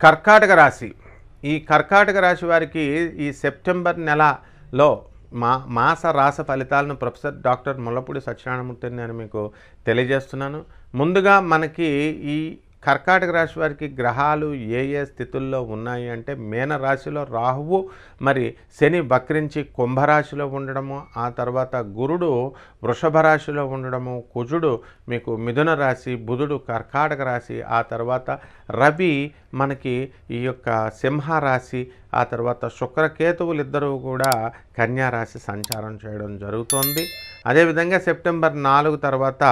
కర్కాటక రాశి. ఈ కర్కాటక రాశి వారికి ఈ సెప్టెంబర్ నెలలో మాస రాశి ఫలితాలను ప్రొఫెసర్ డాక్టర్ ముల్లపూడి సత్యనారాయణమూర్తిని నేను మీకు తెలియజేస్తున్నాను. ముందుగా మనకి ఈ కర్కాటక రాశి వారికి గ్రహాలు ఏ ఏ స్థితుల్లో ఉన్నాయి అంటే, మీన రాశిలో రాహువు, మరి శని వక్రించి కుంభరాశిలో ఉండడము, ఆ తర్వాత గురుడు వృషభ రాశిలో ఉండడము, కుజుడు మీకు మిథున రాశి, బుధుడు కర్కాటక రాశి, ఆ తర్వాత రవి మనకి ఈ యొక్క సింహరాశి, ఆ తర్వాత శుక్రకేతువులు ఇద్దరూ కూడా కన్యా రాశి సంచారం చేయడం జరుగుతోంది. అదేవిధంగా సెప్టెంబర్ 4 తర్వాత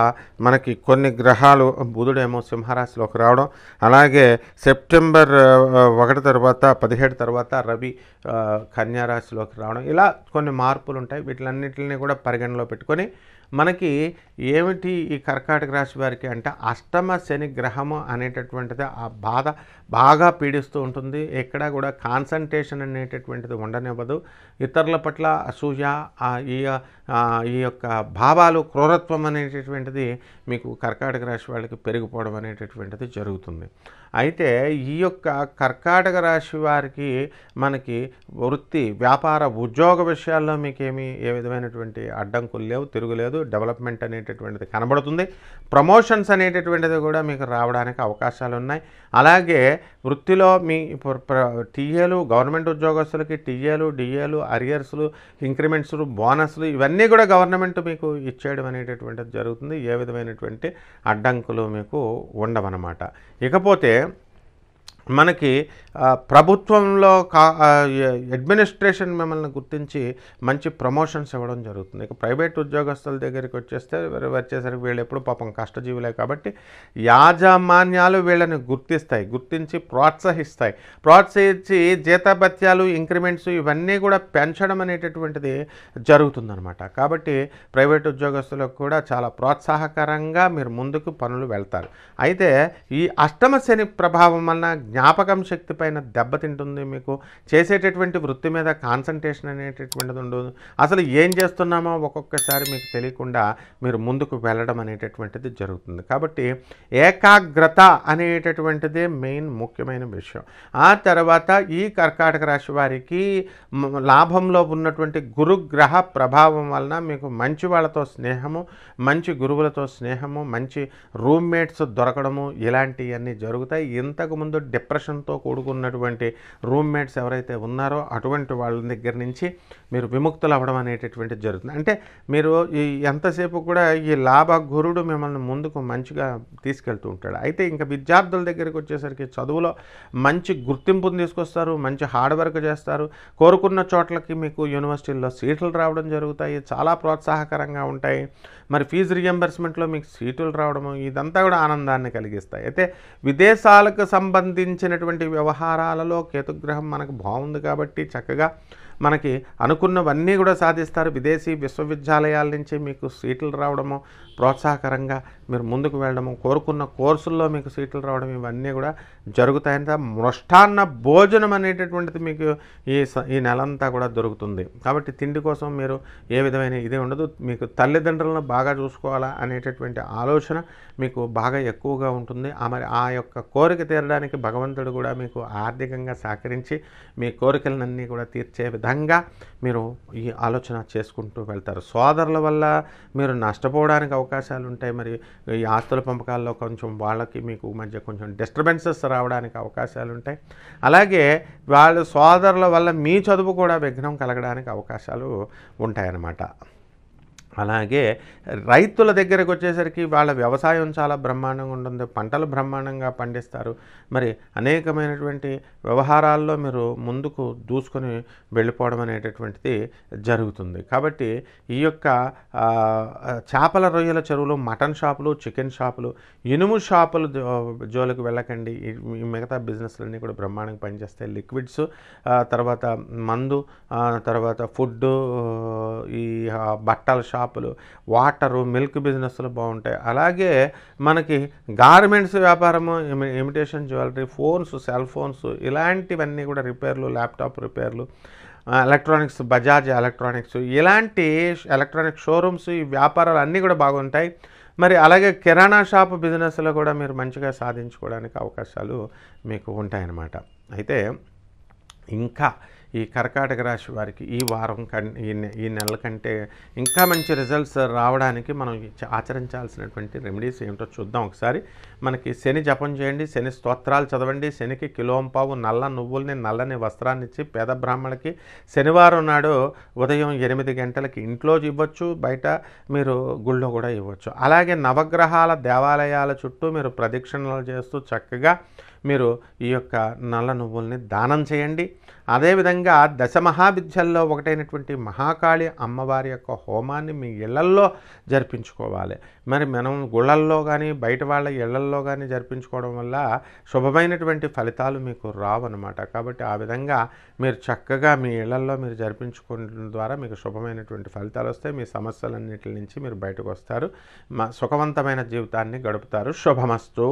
మనకి కొన్ని గ్రహాలు, బుధుడేమో సింహరాశిలోకి రావడం, అలాగే సెప్టెంబర్ 1 తర్వాత 17 తర్వాత రవి కన్యా రాశిలోకి రావడం, ఇలా కొన్ని మార్పులు ఉంటాయి. వీటిలన్నింటినీ కూడా పరిగణలో పెట్టుకొని మనకి ఏమిటి ఈ కర్కాటక రాశి వారికి అంటే, అష్టమ శని గ్రహము అనేటటువంటిది ఆ బాధ బాగా పీడిస్తూ ఉంటుంది. ఎక్కడా కూడా కాన్సంట్రేషన్ అనేటటువంటిది ఉండనివ్వదు. ఇతరుల పట్ల అసూయ, ఈ యొక్క భావాలు, క్రూరత్వం అనేటటువంటిది మీకు కర్కాటక రాశి వాళ్ళకి పెరిగిపోవడం అనేటటువంటిది జరుగుతుంది. అయితే ఈ యొక్క కర్కాటక రాశి వారికి మనకి వృత్తి, వ్యాపార, ఉద్యోగ విషయాల్లో మీకేమీ ఏ విధమైనటువంటి అడ్డంకులు లేవు, తిరుగులేదు. డెవలప్మెంట్ అనేటటువంటిది కనబడుతుంది. ప్రమోషన్స్ అనేటటువంటిది కూడా మీకు రావడానికి అవకాశాలు ఉన్నాయి. అలాగే వృత్తిలో మీ టీఏలు, గవర్నమెంట్ ఉద్యోగస్తులకి టీఏలు, డిఏలు, అరియర్స్లు, ఇంక్రిమెంట్స్లు, బోనస్లు ఇవన్నీ కూడా గవర్నమెంట్ మీకు ఇచ్చేయడం అనేటటువంటిది జరుగుతుంది. ఏ విధమైనటువంటి అడ్డంకులు మీకు ఉండవన్నమాట. ఇకపోతే మనకి ప్రభుత్వంలో అడ్మినిస్ట్రేషన్ మిమ్మల్ని గుర్తించి మంచి ప్రమోషన్స్ ఇవ్వడం జరుగుతుంది. ఇక ప్రైవేట్ ఉద్యోగస్తుల దగ్గరికి వచ్చేసరికి వీళ్ళు ఎప్పుడు పాపం కష్టజీవులే కాబట్టి యాజమాన్యాలు వీళ్ళని గుర్తించి ప్రోత్సహించి జీతభత్యాలు, ఇంక్రిమెంట్స్ ఇవన్నీ కూడా పెంచడం అనేటటువంటిది జరుగుతుందన్నమాట. కాబట్టి ప్రైవేట్ ఉద్యోగస్తులకు కూడా చాలా ప్రోత్సాహకరంగా మీరు ముందుకు పనులు వెళ్తారు. అయితే ఈ అష్టమ శని ప్రభావం వలన జ్ఞాపకం శక్తి పైన దెబ్బతింటుంది. మీకు చేసేటటువంటి వృత్తి మీద కాన్సంట్రేషన్ అనేటటువంటిది ఉండదు. అసలు ఏం చేస్తున్నామో ఒక్కొక్కసారి మీకు తెలియకుండా మీరు ముందుకు వెళ్ళడం అనేటటువంటిది జరుగుతుంది. కాబట్టి ఏకాగ్రత అనేటటువంటిదే మెయిన్ ముఖ్యమైన విషయం. ఆ తర్వాత ఈ కర్కాటక రాశి వారికి లాభంలో ఉన్నటువంటి గురుగ్రహ ప్రభావం వలన మీకు మంచి వాళ్ళతో స్నేహము, మంచి గురువులతో స్నేహము, మంచి రూమ్మేట్స్ దొరకడము ఇలాంటివన్నీ జరుగుతాయి. ఇంతకుముందు డిప్రెషన్తో కూడుకున్నటువంటి రూమ్మేట్స్ ఎవరైతే ఉన్నారో అటువంటి వాళ్ళ దగ్గర నుంచి మీరు విముక్తులు అవ్వడం అనేటటువంటిది జరుగుతుంది. అంటే మీరు ఎంతసేపు కూడా ఈ లాభ గురుడు మిమ్మల్ని ముందుకు మంచిగా తీసుకెళ్తూ ఉంటాడు. అయితే ఇంకా విద్యార్థుల దగ్గరికి వచ్చేసరికి చదువులో మంచి గుర్తింపును తీసుకొస్తారు, మంచి హార్డ్ వర్క్ చేస్తారు, కోరుకున్న చోట్లకి మీకు యూనివర్సిటీల్లో సీట్లు రావడం జరుగుతాయి, చాలా ప్రోత్సాహకరంగా ఉంటాయి. మరి ఫీజు రియంబర్స్మెంట్లో మీకు సీట్లు రావడము ఇదంతా కూడా ఆనందాన్ని కలిగిస్తాయి. అయితే విదేశాలకు సంబంధించినటువంటి వ్యవహారాలలో కేతుగ్రహం మనకు బాగుంది కాబట్టి చక్కగా మనకి అనుకున్నవన్నీ కూడా సాధిస్తారు. విదేశీ విశ్వవిద్యాలయాల నుంచి మీకు సీట్లు రావడము, ప్రోత్సాహకరంగా మీరు ముందుకు వెళ్ళడము, కోరుకున్న కోర్సుల్లో మీకు సీట్లు రావడం ఇవన్నీ కూడా జరుగుతాయంట. మృష్టాన్న భోజనం అనేటటువంటిది మీకు ఈ నెలంతా కూడా దొరుకుతుంది. కాబట్టి తిండి కోసం మీరు ఏ విధమైన ఇది ఉండదు. మీకు తల్లిదండ్రులను బాగా చూసుకోవాలా అనేటటువంటి ఆలోచన మీకు బాగా ఎక్కువగా ఉంటుంది. మరి ఆ యొక్క కోరిక తీరడానికి భగవంతుడు కూడా మీకు ఆర్థికంగా సహకరించి మీ కోరికలన్నీ కూడా తీర్చే విధంగా మీరు ఈ ఆలోచన చేసుకుంటూ వెళ్తారు. సోదరుల వల్ల మీరు నష్టపోవడానికి అవకాశాలు ఉంటాయి. మరి ఈ ఆస్తుల పంపకాల్లో కొంచెం వాళ్ళకి మీకు మధ్య కొంచెం డిస్టర్బెన్సెస్ రావడానికి అవకాశాలు ఉంటాయి. అలాగే వాళ్ళ సోదరుల వల్ల మీ చదువు కూడా విఘ్నం కలగడానికి అవకాశాలు ఉంటాయన్నమాట. అలాగే రైతుల దగ్గరకు వచ్చేసరికి వాళ్ళ వ్యవసాయం చాలా బ్రహ్మాండంగా ఉంటుంది, పంటలు బ్రహ్మాండంగా పండిస్తారు. మరి అనేకమైనటువంటి వ్యవహారాల్లో మీరు ముందుకు దూసుకొని వెళ్ళిపోవడం అనేటటువంటిది జరుగుతుంది. కాబట్టి ఈ యొక్క చేపల రొయ్యల చెరువులు, మటన్ షాపులు, చికెన్ షాపులు, ఇనుము షాపులు జోలికి వెళ్ళకండి. ఈ మిగతా బిజినెస్లన్నీ కూడా బ్రహ్మాండంగా పనిచేస్తాయి. లిక్విడ్స్, తర్వాత మందు, తర్వాత ఫుడ్డు, ఈ బట్టల షాపులు, వాటరు, మిల్క్ బిజినెస్లు బాగుంటాయి. అలాగే మనకి గార్మెంట్స్ వ్యాపారము, imitation jewellery, phones, cell phones ఇలాంటివన్నీ కూడా రిపేర్లు, ల్యాప్టాప్ రిపేర్లు, ఎలక్ట్రానిక్స్, బజాజ్ ఎలక్ట్రానిక్స్ ఇలాంటి ఎలక్ట్రానిక్ షోరూమ్స్, ఈ వ్యాపారాలు అన్నీ కూడా బాగుంటాయి. మరి అలాగే కిరాణా షాపు బిజినెస్లో కూడా మీరు మంచిగా సాధించుకోవడానికి అవకాశాలు మీకు ఉంటాయన్నమాట. అయితే ఇంకా ఈ కర్కాటక రాశి వారికి ఈ వారం ఈ నెల కంటే ఇంకా మంచి రిజల్ట్స్ రావడానికి మనం ఆచరించాల్సినటువంటి రెమెడీస్ ఏమిటో చూద్దాం ఒకసారి. మనకి శని జపం చేయండి, శని స్తోత్రాలు చదవండి, శనికి కిలోంపావు నల్ల నువ్వుల్ని నల్లని వస్త్రాన్ని ఇచ్చి పేద బ్రాహ్మణులకి శనివారం నాడు ఉదయం 8 గంటలకి ఇంట్లో ఇవ్వచ్చు, బయట మీరు గుళ్ళో కూడా ఇవ్వచ్చు. అలాగే నవగ్రహాల దేవాలయాల చుట్టూ మీరు ప్రదక్షిణలు చేస్తూ చక్కగా మీరు ఈ యొక్క నల్ల నువ్వుల్ని దానం చేయండి. అదేవిధంగా దశమహావిద్యల్లో ఒకటైనటువంటి మహాకాళి అమ్మవారి యొక్క హోమాన్ని మీ ఇళ్లల్లో జరిపించుకోవాలి. మరి మనం గుళ్ళల్లో కానీ బయట వాళ్ళ ఇళ్లల్లో కానీ జరిపించుకోవడం వల్ల శుభమైనటువంటి ఫలితాలు మీకు రావన్నమాట. కాబట్టి ఆ విధంగా మీరు చక్కగా మీ ఇళ్లల్లో మీరు జరిపించుకోవడం ద్వారా మీకు శుభమైనటువంటి ఫలితాలు వస్తాయి. మీ సమస్యలన్నిటి నుంచి మీరు బయటకు వస్తారు, సుఖవంతమైన జీవితాన్ని గడుపుతారు. శుభమస్తు.